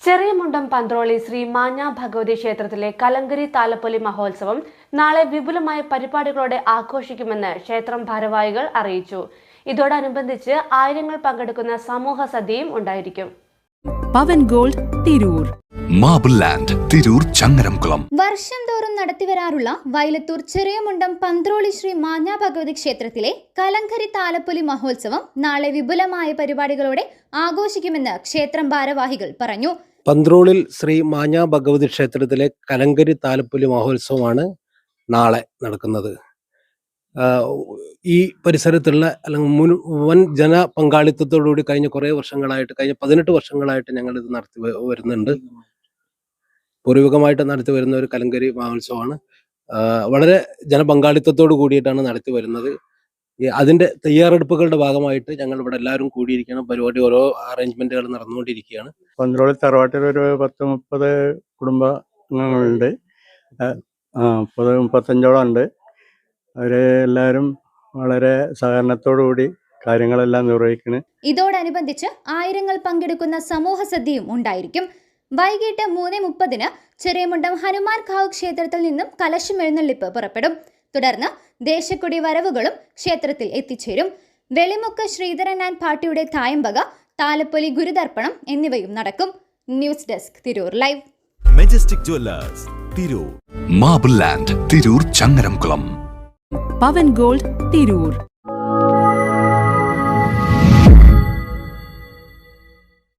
ചെറിയമുണ്ടം പന്ത്രോളി ശ്രീ മാഞ്ഞ ഭഗവതി ക്ഷേത്രത്തിലെ കലങ്കരി താലപ്പൊലി മഹോത്സവം നാളെ വിപുലമായ പരിപാടികളോടെ ആഘോഷിക്കുമെന്ന് ക്ഷേത്രം ഭാരവാഹികൾ അറിയിച്ചു. ഇതോടനുബന്ധിച്ച് ആയിരങ്ങൾ പങ്കെടുക്കുന്ന സമൂഹ സദ്യയും ഉണ്ടായിരിക്കും. Pavan gold Tirur, marble land Tirur Changaramkulam. വർഷം തോറും നടത്തിവരാറുള്ള വയലത്തൂർ ചെറിയമുണ്ടം പന്ത്രോളി ശ്രീ മാഞ്ഞ ഭഗവതി ക്ഷേത്രത്തിലെ കലങ്കരി താലപ്പൊലി മഹോത്സവം നാളെ വിപുലമായ പരിപാടികളോടെ ആഘോഷിക്കുമെന്ന് ക്ഷേത്രം ഭാരവാഹികൾ പറഞ്ഞു. പന്ത്രോളിൽ ശ്രീ മാഞ്ഞ ഭഗവതി ക്ഷേത്രത്തിലെ കലങ്കരി താലപ്പൊലി മഹോത്സവമാണ് നാളെ നടക്കുന്നത്. ഈ പരിസരത്തുള്ള അല്ലെങ്കിൽ വൻ ജന പങ്കാളിത്തത്തോടുകൂടി കഴിഞ്ഞ 18 വർഷങ്ങളായിട്ട് ഞങ്ങൾ ഇത് നടത്തി വരുന്നുണ്ട്. പൂർവികമായിട്ട് നടത്തി വരുന്ന ഒരു കലങ്കരി മഹോത്സവമാണ്. വളരെ ജനപങ്കാളിത്തത്തോട് കൂടിയിട്ടാണ് നടത്തി വരുന്നത്. അതിന്റെ തയ്യാറെടുപ്പുകളുടെ ഭാഗമായിട്ട് ഞങ്ങൾ ഇവിടെ എല്ലാവരും കൂടിയിരിക്കുകയാണ്. പരിപാടി ഓരോ അറേഞ്ച്മെന്റുകൾ നടന്നുകൊണ്ടിരിക്കുകയാണ്. പന്ത്രോളി തറവാട്ടിൽ ഒരു 10-30 കുടുംബാംഗങ്ങളുണ്ട്. 30-35ഓളം ഉണ്ട്. അവരെല്ലാവരും വളരെ സഹകരണത്തോടുകൂടി കാര്യങ്ങളെല്ലാം നിർവഹിക്കുന്നത്. ഇതോടനുബന്ധിച്ച് ആയിരങ്ങൾ പങ്കെടുക്കുന്ന സമൂഹ സദ്യയും ഉണ്ടായിരിക്കും. വൈകിട്ട് 3:30 ചെറിയമുണ്ടം ഹനുമാൻ കാവ് ക്ഷേത്രത്തിൽ നിന്നും കലശം എഴുന്നള്ളിപ്പ് പുറപ്പെടും. തുടർന്ന് ദേശക്കൊടി വരവുകളും ക്ഷേത്രത്തിൽ എത്തിച്ചേരും. വെളിമുക്ക് ശ്രീധരൻ ആൻഡ് പാർട്ടിയുടെ തായമ്പക, താലപ്പൊലി, ഗുരുതർപ്പണം എന്നിവയും നടക്കും. News desk Tirur live. Majestic jewellers Tirur, marble land Tirur Changaramkulam. Pavan gold Tirur.